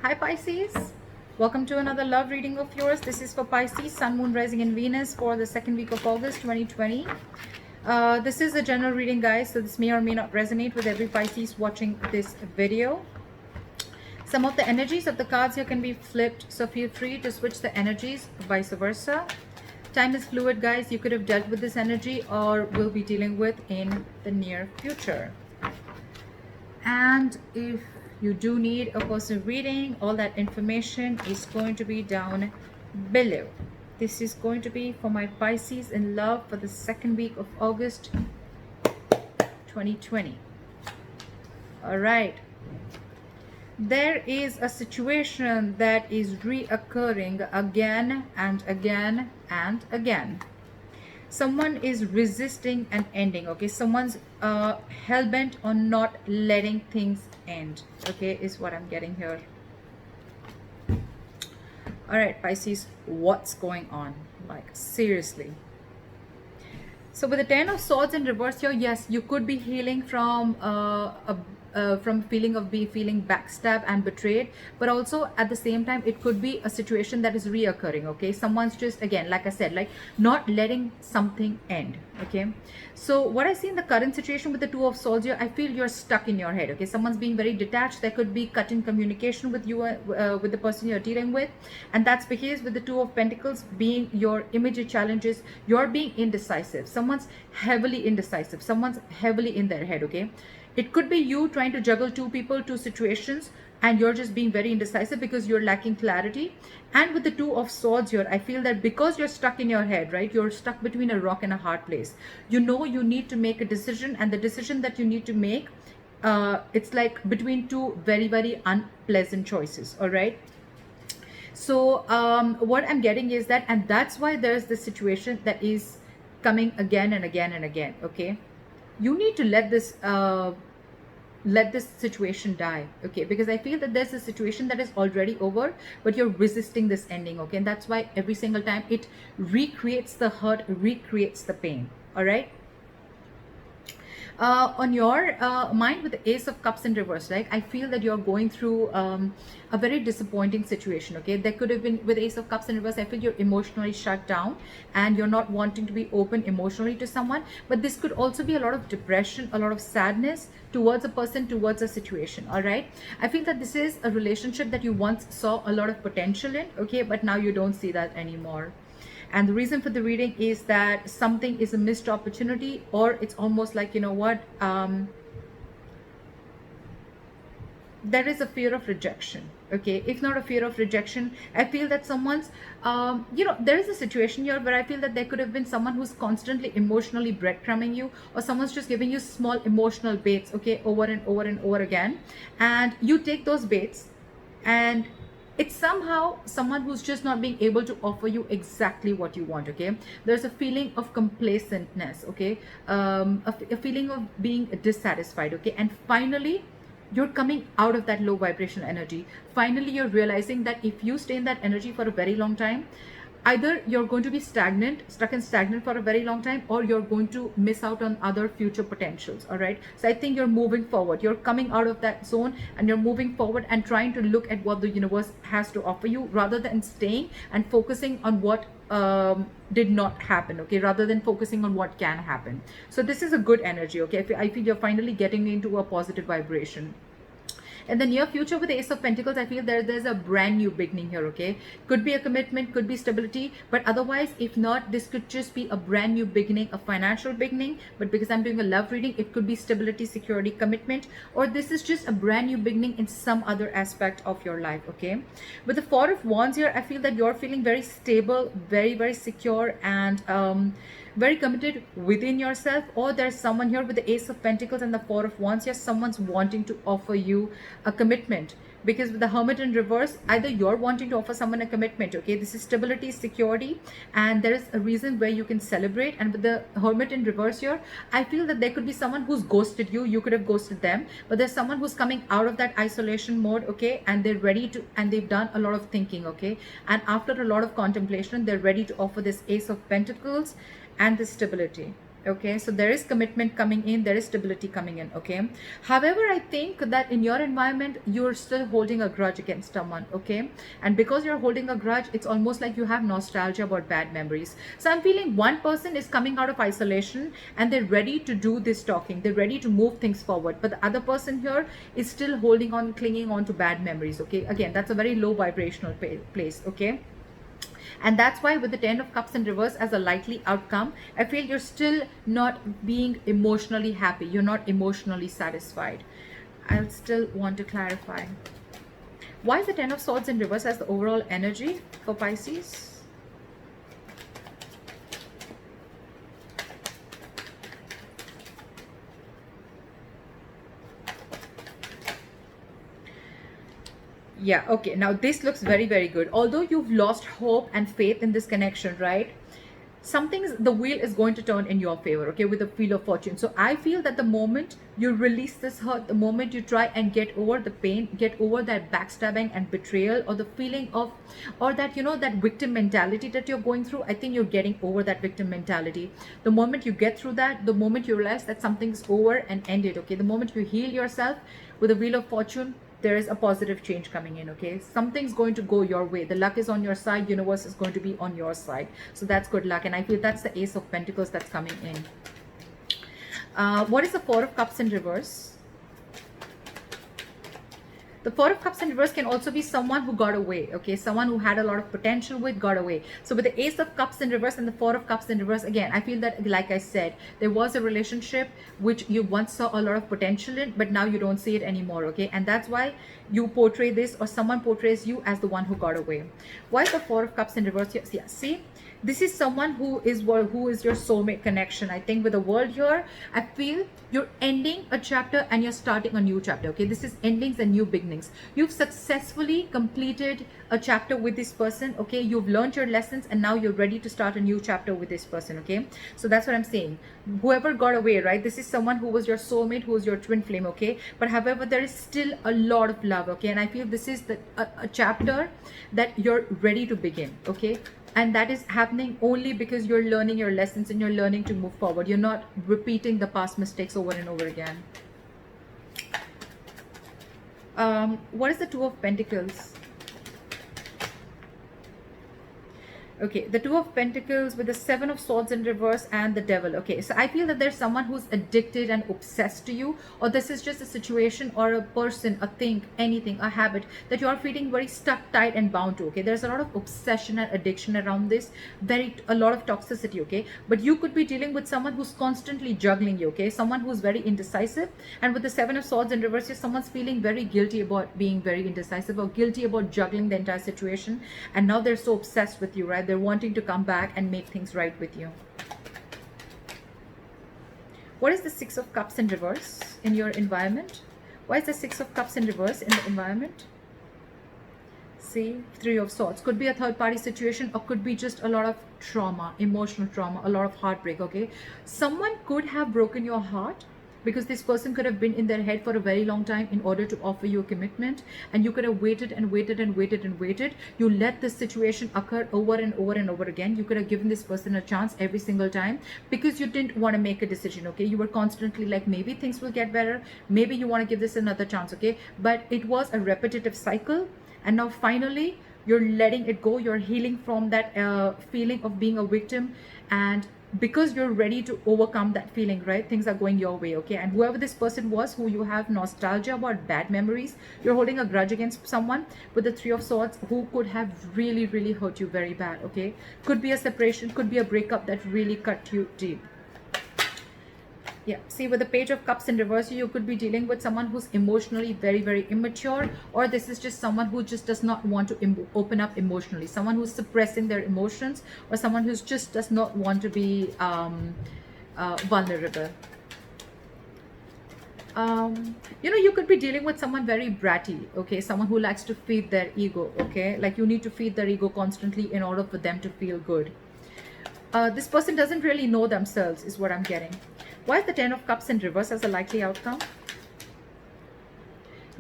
Hi Pisces, welcome to another love reading of yours. This is for Pisces, Sun, Moon, Rising in Venus for the second week of August 2020. This is a general reading, guys, so this may or may not resonate with every Pisces watching this video. Some of the energies of the cards here can be flipped, so feel free to switch the energies, vice versa. Time is fluid, guys. You could have dealt with this energy or will be dealing with in the near future. And if you do need a personal reading, all that information is going to be down below. This is going to be for my Pisces in love for the second week of August 2020. All right. There is a situation that is reoccurring again and again and again. Someone is resisting an ending, okay? Someone's hell-bent on not letting things end, okay, is what I'm getting here. All right, Pisces, what's going on? Like, seriously. So with the Ten of Swords in reverse here, yes, you could be healing from feeling of feeling backstabbed and betrayed, but also at the same time it could be a situation that is reoccurring, okay? Someone's just, again, like I said, like not letting something end, okay? So what I see in the current situation with the Two of Swords here, I feel you're stuck in your head, okay? Someone's being very detached. There could be cut in communication with you, with the person you're dealing with, and that's because with the Two of Pentacles being your immediate challenges, you're being indecisive. Someone's heavily indecisive. Someone's heavily in their head, okay? It could be you trying to juggle two people, two situations, and you're just being very indecisive because you're lacking clarity. And with the Two of Swords here, I feel that because you're stuck in your head, right? You're stuck between a rock and a hard place. You know you need to make a decision, and the decision that you need to make, it's like between two very, very unpleasant choices, all right? So what I'm getting is that, and that's why there's this situation that is coming again and again and again, okay? You need to let this situation die, okay? Because I feel that there's a situation that is already over, but you're resisting this ending, okay? And that's why every single time it recreates the hurt, recreates the pain, all right? On your mind with the Ace of Cups in reverse, right? I feel that you're going through a very disappointing situation, okay? There could have been, with Ace of Cups in reverse, I feel you're emotionally shut down and you're not wanting to be open emotionally to someone. But this could also be a lot of depression, a lot of sadness towards a person, towards a situation, all right? I feel that this is a relationship that you once saw a lot of potential in, okay? But now you don't see that anymore. And the reason for the reading is that something is a missed opportunity, or it's almost like, you know what, there is a fear of rejection, okay? If not a fear of rejection, I feel that someone's there is a situation here where I feel that there could have been someone who's constantly emotionally breadcrumbing you, or someone's just giving you small emotional baits, okay, over and over and over again, and you take those baits, and it's somehow someone who's just not being able to offer you exactly what you want, okay? There's a feeling of complacentness, okay? A feeling of being dissatisfied, okay? And finally, you're coming out of that low vibrational energy. Finally, you're realizing that if you stay in that energy for a very long time, either you're going to be stuck and stagnant for a very long time, or you're going to miss out on other future potentials, all right? So I think you're moving forward. You're coming out of that zone and you're moving forward and trying to look at what the universe has to offer you, rather than staying and focusing on what did not happen, okay, rather than focusing on what can happen. So this is a good energy, okay? I feel you're finally getting into a positive vibration. In the near future with the Ace of Pentacles, I feel there's a brand new beginning here, okay? Could be a commitment, could be stability, but otherwise, if not, this could just be a brand new beginning, a financial beginning. But because I'm doing a love reading, it could be stability, security, commitment, or this is just a brand new beginning in some other aspect of your life, okay? With the Four of Wands here, I feel that you're feeling very stable, very, very secure, and very committed within yourself. Or there's someone here with the Ace of Pentacles and the Four of Wands. Yes, someone's wanting to offer you a commitment, because with the Hermit in reverse, either you're wanting to offer someone a commitment, okay? This is stability, security, and there is a reason where you can celebrate. And with the Hermit in reverse here, I feel that there could be someone who's ghosted you. You could have ghosted them, but there's someone who's coming out of that isolation mode, okay? And they're ready to, and they've done a lot of thinking, okay? And after a lot of contemplation, they're ready to offer this Ace of Pentacles and this stability. Okay, so there is commitment coming in, there is stability coming in. Okay, however, I think that in your environment you're still holding a grudge against someone. Okay, and because you're holding a grudge, it's almost like you have nostalgia about bad memories. So I'm feeling one person is coming out of isolation and they're ready to do this talking, they're ready to move things forward, but the other person here is still holding on, clinging on to bad memories. Okay, again, that's a very low vibrational place. Okay, and that's why with the 10 of cups in reverse as a likely outcome, I feel you're still not being emotionally happy, you're not emotionally satisfied. I'll still want to clarify why is the 10 of swords in reverse as the overall energy for Pisces. Yeah, okay, now this looks very, very good. Although you've lost hope and faith in this connection, right, something's, the wheel is going to turn in your favor. Okay, with the wheel of fortune. So I feel that the moment you release this hurt, the moment you try and get over the pain, get over that backstabbing and betrayal, or the feeling of, or that, you know, that victim mentality that you're going through, I think you're getting over that victim mentality. The moment you get through that, the moment you realize that something's over and ended, okay, the moment you heal yourself with the wheel of fortune, there is a positive change coming in. Okay, something's going to go your way, the luck is on your side, universe is going to be on your side. So that's good luck, and I feel that's the ace of pentacles that's coming in. What is the four of cups in reverse? The four of cups in reverse can also be someone who got away. Okay, someone who had a lot of potential with, got away. So with the ace of cups in reverse and the four of cups in reverse, again, I feel that, like I said, there was a relationship which you once saw a lot of potential in, but now you don't see it anymore. Okay, and that's why you portray this, or someone portrays you as the one who got away. Why is the four of cups in reverse? Yeah, see, this is someone who is your soulmate connection. I think with the world here, I feel you're ending a chapter and you're starting a new chapter. Okay, this is endings and new beginnings. You've successfully completed a chapter with this person. Okay, you've learned your lessons and now you're ready to start a new chapter with this person. Okay, so that's what I'm saying. Whoever got away, right, this is someone who was your soulmate, who was your twin flame. Okay, but however, there is still a lot of love. Okay, and I feel this is a chapter that you're ready to begin. Okay, and that is happening only because you're learning your lessons and you're learning to move forward. You're not repeating the past mistakes over and over again. What is the Two of Pentacles? Okay, the Two of Pentacles with the Seven of Swords in reverse and the Devil. Okay, so I feel that there's someone who's addicted and obsessed to you, or this is just a situation or a person, a thing, anything, a habit that you are feeling very stuck, tight and bound to. Okay, there's a lot of obsession and addiction around this, a lot of toxicity. Okay, but you could be dealing with someone who's constantly juggling you. Okay, someone who's very indecisive, and with the Seven of Swords in reverse, someone's feeling very guilty about being very indecisive or guilty about juggling the entire situation, and now they're so obsessed with you, right? They're wanting to come back and make things right with you. What is the Six of Cups in reverse in your environment? Why is the Six of Cups in reverse in the environment? See, Three of Swords. Could be a third party situation, or could be just a lot of trauma, emotional trauma, a lot of heartbreak. Okay, someone could have broken your heart, because this person could have been in their head for a very long time in order to offer you a commitment, and you could have waited and waited and waited and waited. You let this situation occur over and over and over again. You could have given this person a chance every single time because you didn't want to make a decision. Okay, you were constantly like, maybe things will get better, maybe you want to give this another chance. Okay, but it was a repetitive cycle, and now finally you're letting it go. You're healing from that feeling of being a victim, and because you're ready to overcome that feeling, right, things are going your way. Okay, and whoever this person was who you have nostalgia about, bad memories, you're holding a grudge against someone with the Three of Swords who could have really, really hurt you very bad. Okay, could be a separation, could be a breakup that really cut you deep. Yeah, see, with the Page of Cups in reverse, you could be dealing with someone who's emotionally very, very immature, or this is just someone who just does not want to open up emotionally, someone who's suppressing their emotions, or someone who's just does not want to be vulnerable. You know, you could be dealing with someone very bratty. Okay, someone who likes to feed their ego. Okay, like you need to feed their ego constantly in order for them to feel good. This person doesn't really know themselves is what I'm getting. Why is the Ten of Cups in reverse as a likely outcome?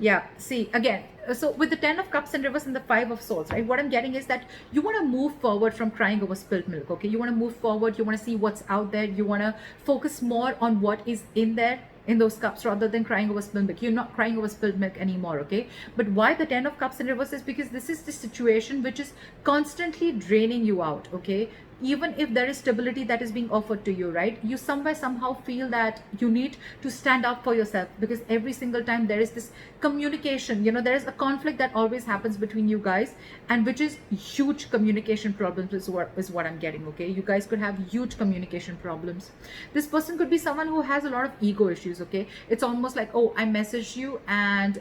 Yeah, see, again, So with the 10 of cups in reverse and the 5 of swords, right, what I'm getting is that you want to move forward from crying over spilled milk. Okay, you want to move forward, you want to see what's out there, you want to focus more on what is in there in those cups rather than crying over spilled milk. You're not crying over spilled milk anymore. Okay, but why the 10 of cups in reverse is because this is the situation which is constantly draining you out. Okay, even if there is stability that is being offered to you, right, you somewhere somehow feel that you need to stand up for yourself, because every single time there is this communication, there is a conflict that always happens between you guys, and which is huge communication problems is what I'm getting. Okay, you guys could have huge communication problems. This person could be someone who has a lot of ego issues. Okay, it's almost like, oh, I messaged you and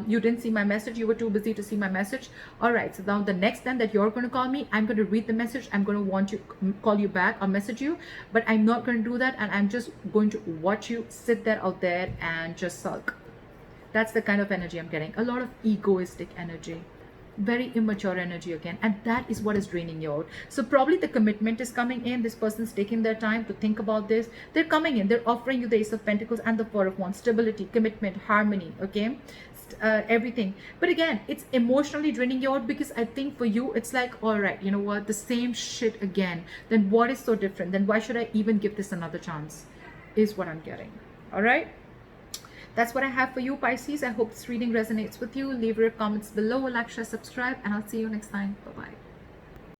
you didn't see my message, you were too busy to see my message. All right, so now the next time that you're going to call me, I'm going to read the message, I'm going to want to call you back or message you, but I'm not going to do that, and I'm just going to watch you sit there out there and just sulk. That's the kind of energy I'm getting. A lot of egoistic energy, very immature energy again, and that is what is draining you out. So probably the commitment is coming in. This person's taking their time to think about this. They're coming in, they're offering you the Ace of Pentacles and the Four of Wands. Stability, commitment, harmony. Okay, everything. But again, it's emotionally draining you out, because I think for you it's like, all right, you know what, the same shit again. Then what is so different? Then why should I even give this another chance, is what I'm getting. All right, that's what I have for you, Pisces. I hope this reading resonates with you. Leave your comments below, like, share, subscribe, and I'll see you next time. Bye bye.